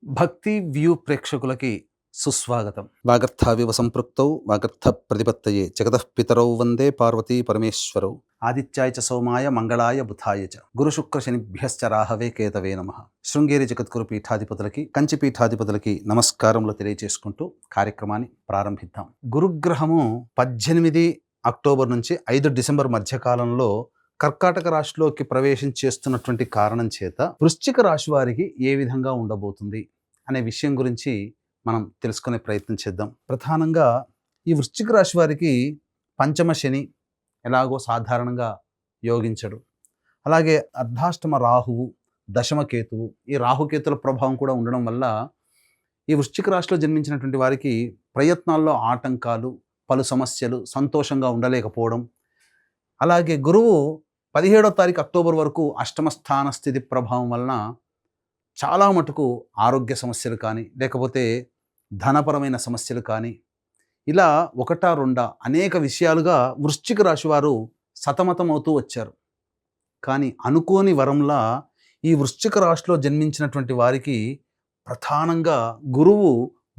భక్తి వ్యూ ప్రేక్షకులకి సుస్వాగతం. వాగర్థావివ సంపృక్తౌ వాగర్థ ప్రతిపత్తయే జగతః పితరౌ వందే పార్వతీ పరమేశ్వరౌ ఆదిత్యాయ చ సోమాయ మంగళాయ బుధాయ చ గురు శుక్ర శనిభ్యశ్చ రాహవే కేతవే నమః. శృంగేరి జగద్గురు పీఠాధిపతులకి కంచి పీఠాధిపతులకి నమస్కారములు తెలియచేసుకుంటూ కార్యక్రమాన్ని ప్రారంభిద్దాం. గురుగ్రహము 18 అక్టోబర్ నుంచి 5 డిసెంబర్ మధ్యకాలంలో కర్కాటక రాశిలోకి ప్రవేశం చేస్తున్నటువంటి కారణం చేత వృశ్చిక రాశి వారికి ఏ విధంగా ఉండబోతుంది అనే విషయం గురించి మనం తెలుసుకునే ప్రయత్నం చేద్దాం. ప్రధానంగా ఈ వృశ్చిక రాశి వారికి పంచమ శని ఎలాగో సాధారణంగా యోగించడు. అలాగే అర్ధాష్టమ రాహువు, దశమ కేతువు, ఈ రాహుకేతుల ప్రభావం కూడా ఉండడం వల్ల ఈ వృశ్చిక రాశిలో జన్మించినటువంటి వారికి ప్రయత్నాల్లో ఆటంకాలు, పలు సమస్యలు, సంతోషంగా ఉండలేకపోవడం. అలాగే గురువు 17వ తారీఖు అక్టోబర్ వరకు అష్టమ స్థాన స్థితి ప్రభావం వలన చాలా మటుకు ఆరోగ్య సమస్యలు కానీ, లేకపోతే ధనపరమైన సమస్యలు కానీ, ఇలా ఒకటా రెండా అనేక విషయాలుగా వృశ్చిక రాశి వారు సతమతమవుతూ వచ్చారు. కానీ అనుకోని వరంలా ఈ వృశ్చిక రాశిలో జన్మించినటువంటి వారికి ప్రధానంగా గురువు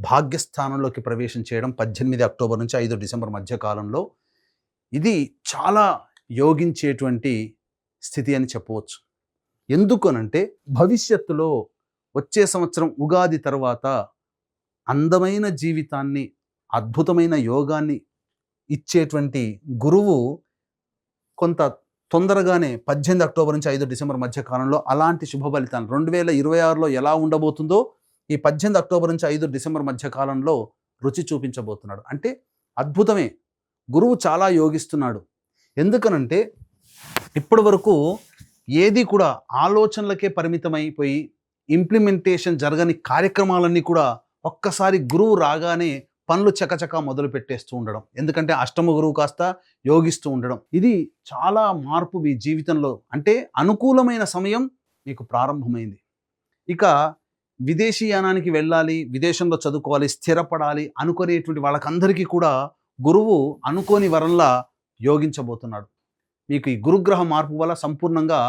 భాగ్యస్థానంలోకి ప్రవేశం చేయడం 18 అక్టోబర్ నుంచి 5 డిసెంబర్ మధ్యకాలంలో ఇది చాలా యోగించేటువంటి స్థితి అని చెప్పవచ్చు. ఎందుకనంటే భవిష్యత్తులో వచ్చే సంవత్సరం ఉగాది తర్వాత అందమైన జీవితాన్ని, అద్భుతమైన యోగాన్ని ఇచ్చేటువంటి గురువు కొంత తొందరగానే 18 అక్టోబర్ నుంచి 5 డిసెంబర్ మధ్య కాలంలో అలాంటి శుభ ఫలితాలు 2026లో ఎలా ఉండబోతుందో ఈ 18 అక్టోబర్ నుంచి 5 డిసెంబర్ మధ్య కాలంలో రుచి చూపించబోతున్నాడు. అంటే అద్భుతమే, గురువు చాలా యోగిస్తున్నాడు. ఎందుకనంటే ఇప్పటి వరకు ఏది కూడా ఆలోచనలకే పరిమితమైపోయి ఇంప్లిమెంటేషన్ జరగని కార్యక్రమాలన్నీ కూడా ఒక్కసారి గురువు రాగానే పనులు చకచకా మొదలు పెట్టేస్తూ ఉండడం. ఎందుకంటే అష్టమ గురువు కాస్త యోగిస్తూ ఉండడం, ఇది చాలా మార్పు మీ జీవితంలో, అంటే అనుకూలమైన సమయం మీకు ప్రారంభమైంది. ఇక విదేశీయానానికి వెళ్ళాలి, విదేశంలో చదువుకోవాలి, స్థిరపడాలి అనుకునేటువంటి వాళ్ళకందరికీ కూడా గురువు అనుకోని వరంలా యోగించబోతున్నాడు. మీకు ఈ గురుగ్రహ మార్పు వల్ల సంపూర్ణంగా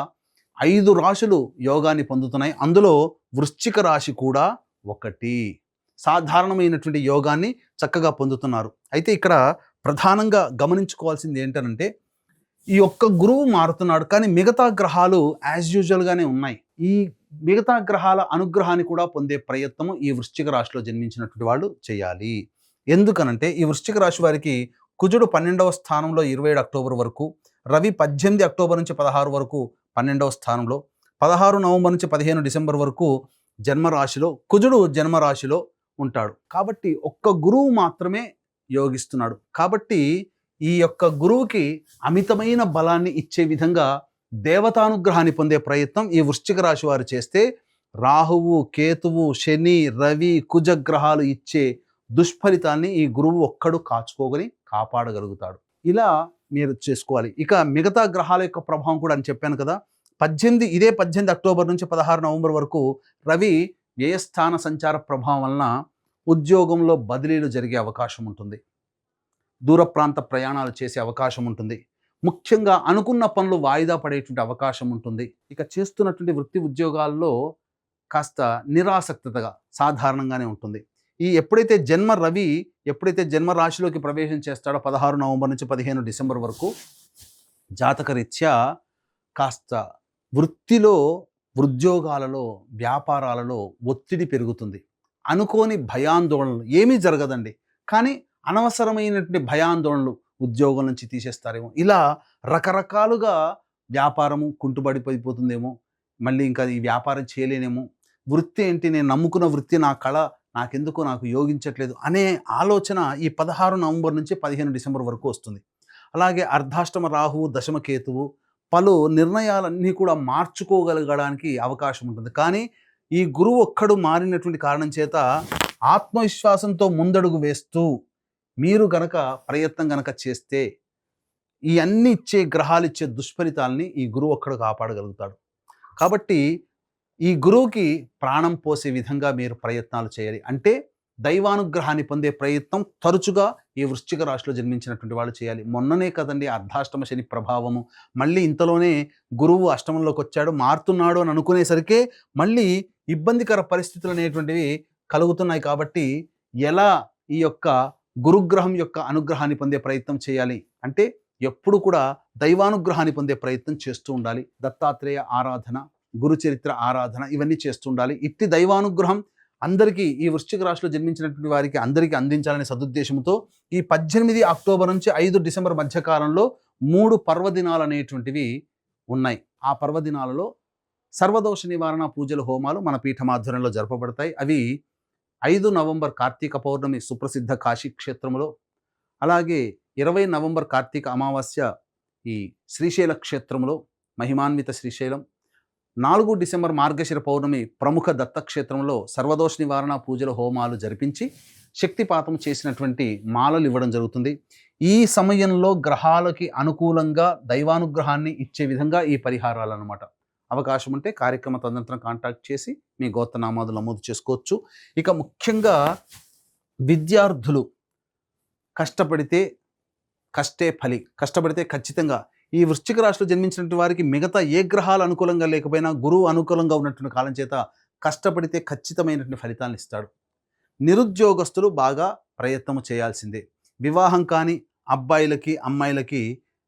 5 రాశులు యోగాన్ని పొందుతున్నాయి. అందులో వృశ్చిక రాశి కూడా ఒకటి. సాధారణమైనటువంటి యోగాన్ని చక్కగా పొందుతున్నారు. అయితే ఇక్కడ ప్రధానంగా గమనించుకోవాల్సింది ఏంటంటే ఈ ఒక్క గురువు మారుతున్నాడు, కానీ మిగతా గ్రహాలు యాజ్ యూజువల్గానే ఉన్నాయి. ఈ మిగతా గ్రహాల అనుగ్రహాన్ని కూడా పొందే ప్రయత్నము ఈ వృశ్చిక రాశిలో జన్మించినటువంటి వాళ్ళు చేయాలి. ఎందుకనంటే ఈ వృశ్చిక రాశి వారికి కుజుడు 12వ స్థానంలో 27 అక్టోబర్ వరకు, రవి 18 అక్టోబర్ నుంచి 16 వరకు 12వ స్థానంలో, 16 నవంబర్ నుంచి 15 డిసెంబర్ వరకు జన్మరాశిలో కుజుడు జన్మరాశిలో ఉంటాడు. కాబట్టి ఒక్క గురువు మాత్రమే యోగిస్తున్నాడు. కాబట్టి ఈ యొక్క గురువుకి అమితమైన బలాన్ని ఇచ్చే విధంగా దేవతానుగ్రహాన్ని పొందే ప్రయత్నం ఈ వృశ్చిక రాశి వారు చేస్తే రాహువు, కేతువు, శని, రవి, కుజ గ్రహాలు ఇచ్చే దుష్ఫలితాన్ని ఈ గురువు ఒక్కడు కాపాడగలుగుతాడు. ఇలా మీరు చేసుకోవాలి. ఇక మిగతా గ్రహాల యొక్క ప్రభావం కూడా అని చెప్పాను కదా, 18 అక్టోబర్ నుంచి 16 నవంబర్ వరకు రవి వ్యయస్థాన సంచార ప్రభావం వలన ఉద్యోగంలో బదిలీలు జరిగే అవకాశం ఉంటుంది, దూర ప్రాంత ప్రయాణాలు చేసే అవకాశం ఉంటుంది, ముఖ్యంగా అనుకున్న పనులు వాయిదా పడేటువంటి అవకాశం ఉంటుంది. ఇక చేస్తున్నటువంటి వృత్తి ఉద్యోగాల్లో కాస్త నిరాసక్తగా సాధారణంగానే ఉంటుంది. ఎప్పుడైతే జన్మ రాశిలోకి ప్రవేశం చేస్తాడో 16 నవంబర్ నుంచి 15 డిసెంబర్ వరకు జాతకరీత్యా కాస్త వృత్తిలో, ఉద్యోగాలలో, వ్యాపారాలలో ఒత్తిడి పెరుగుతుంది. అనుకోని భయాందోళనలు ఏమీ జరగదండి, కానీ అనవసరమైనటువంటి భయాందోళనలు, ఉద్యోగం నుంచి తీసేస్తారేమో, ఇలా రకరకాలుగా వ్యాపారము కుంటుబడిపోతుందేమో, మళ్ళీ ఇంకా ఈ వ్యాపారం చేయలేనేమో, వృత్తి ఏంటి, నేను నమ్ముకున్న వృత్తి, నా కళ నాకు యోగించట్లేదు అనే ఆలోచన ఈ 16 నవంబర్ నుంచి 15 డిసెంబర్ వరకు వస్తుంది. అలాగే అర్ధాష్టమ రాహువు, దశమ కేతువు పలు నిర్ణయాలన్నీ కూడా మార్చుకోగలగడానికి అవకాశం ఉంటుంది. కానీ ఈ గురువు ఒక్కడు మారినటువంటి కారణం చేత ఆత్మవిశ్వాసంతో ముందడుగు వేస్తూ మీరు గనక ప్రయత్నం గనక చేస్తే ఈ అన్ని ఇచ్చే గ్రహాలు ఇచ్చే దుష్ఫలితాలని ఈ గురువు ఒక్కడు కాపాడగలుగుతాడు. కాబట్టి ఈ గురువుకి ప్రాణం పోసే విధంగా మీరు ప్రయత్నాలు చేయాలి. అంటే దైవానుగ్రహాన్ని పొందే ప్రయత్నం తరచుగా ఈ వృశ్చిక రాశిలో జన్మించినటువంటి వాళ్ళు చేయాలి. మొన్ననే కదండి అర్ధాష్టమ శని ప్రభావము, మళ్ళీ ఇంతలోనే గురువు అష్టమంలోకి వచ్చాడు, మారుతున్నాడు అని అనుకునేసరికి మళ్ళీ ఇబ్బందికర పరిస్థితులు అనేటువంటివి కలుగుతున్నాయి. కాబట్టి ఎలా ఈ యొక్క గురుగ్రహం యొక్క అనుగ్రహాన్ని పొందే ప్రయత్నం చేయాలి అంటే ఎప్పుడు కూడా దైవానుగ్రహాన్ని పొందే ప్రయత్నం చేస్తూ ఉండాలి. దత్తాత్రేయ ఆరాధన, గురు చరిత్ర ఆరాధన ఇవన్నీ చేస్తూ ఉండాలి. ఇట్టి దైవానుగ్రహం అందరికీ ఈ వృశ్చిక రాశిలో జన్మించినటువంటి వారికి అందరికీ అందించాలనే సదుద్దేశంతో ఈ 18 అక్టోబర్ నుంచి 5 డిసెంబర్ మధ్యకాలంలో 3 పర్వదినాలు అనేటువంటివి ఉన్నాయి. ఆ పర్వదినాలలో సర్వదోష నివారణ పూజల హోమాలు మన పీఠమాధ్వర్యంలో జరపబడతాయి. అవి 5 నవంబర్ కార్తీక పౌర్ణమి సుప్రసిద్ధ కాశీ క్షేత్రంలో, అలాగే 20 నవంబర్ కార్తీక అమావాస్య ఈ శ్రీశైల క్షేత్రంలో మహిమాన్విత శ్రీశైలం, 4 డిసెంబర్ మార్గశిర పౌర్ణమి ప్రముఖ దత్తక్షేత్రంలో సర్వదోష నివారణ పూజల హోమాలు జరిపించి శక్తిపాతం చేసినటువంటి మాలలు ఇవ్వడం జరుగుతుంది. ఈ సమయంలో గ్రహాలకి అనుకూలంగా దైవానుగ్రహాన్ని ఇచ్చే విధంగా ఈ పరిహారాలు అన్నమాట. అవకాశం ఉంటే కార్యక్రమ తదనంతరం కాంటాక్ట్ చేసి మీ గోత్రనామాదులు నమోదు చేసుకోవచ్చు. ఇక ముఖ్యంగా విద్యార్థులు కష్టపడితే కష్టే ఫలి, కష్టపడితే ఖచ్చితంగా ఈ వృశ్చిక రాశిలో జన్మించినటువంటి వారికి మిగతా ఏ గ్రహాలు అనుకూలంగా లేకపోయినా గురువు అనుకూలంగా ఉన్నటువంటి కాలం చేత కష్టపడితే ఖచ్చితమైనటువంటి ఫలితాలను ఇస్తాడు. నిరుద్యోగస్తులు బాగా ప్రయత్నం చేయాల్సిందే. వివాహం కాని అబ్బాయిలకి అమ్మాయిలకి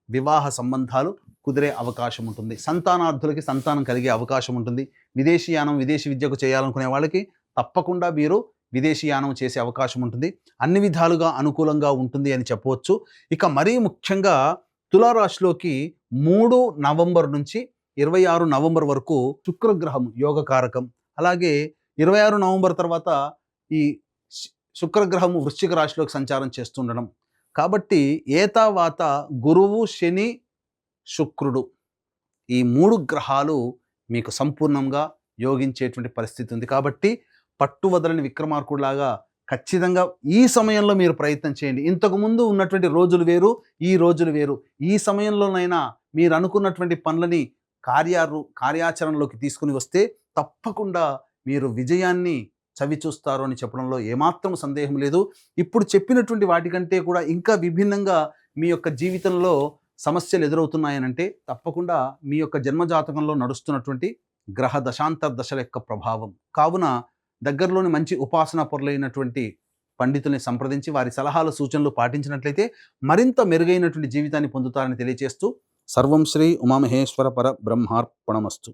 వివాహ సంబంధాలు కుదిరే అవకాశం ఉంటుంది. సంతానార్థులకి సంతానం కలిగే అవకాశం ఉంటుంది. విదేశీయానం, విదేశీ విద్యకు చేయాలనుకునే వాళ్ళకి తప్పకుండా మీరు విదేశీయానం చేసే అవకాశం ఉంటుంది. అన్ని విధాలుగా అనుకూలంగా ఉంటుంది అని చెప్పవచ్చు. ఇక మరీ ముఖ్యంగా తులారాశిలోకి 3 నవంబర్ నుంచి 26 నవంబర్ వరకు శుక్రగ్రహం యోగకారకం. అలాగే 26 నవంబర్ తర్వాత ఈ శుక్రగ్రహం వృశ్చిక రాశిలోకి సంచారం చేస్తుండడం. కాబట్టి ఏతావాత గురువు, శని, శుక్రుడు ఈ 3 గ్రహాలు మీకు సంపూర్ణంగా యోగించేటువంటి పరిస్థితి ఉంది. కాబట్టి పట్టువదలని విక్రమార్కుడిలాగా ఖచ్చితంగా ఈ సమయంలో మీరు ప్రయత్నం చేయండి. ఇంతకుముందు ఉన్నటువంటి రోజులు వేరు, ఈ రోజులు వేరు. ఈ సమయంలోనైనా మీరు అనుకున్నటువంటి పనులని కార్యాచరణలోకి తీసుకుని వస్తే తప్పకుండా మీరు విజయాన్ని చవిచూస్తారు అని చెప్పడంలో ఏమాత్రం సందేహం లేదు. ఇప్పుడు చెప్పినటువంటి వాటికంటే కూడా ఇంకా విభిన్నంగా మీ యొక్క జీవితంలో సమస్యలు ఎదురవుతున్నాయనంటే తప్పకుండా మీ యొక్క జన్మజాతకంలో నడుస్తున్నటువంటి గ్రహ దశాంతర దశల యొక్క ప్రభావం. కావున దగ్గరలోని మంచి ఉపాసనా పరులైనటువంటి పండితుల్ని సంప్రదించి వారి సలహాలు, సూచనలు పాటించినట్లయితే మరింత మెరుగైనటువంటి జీవితాన్ని పొందుతారని తెలియజేస్తూ సర్వం శ్రీ ఉమామహేశ్వర పర బ్రహ్మార్పణమస్తు.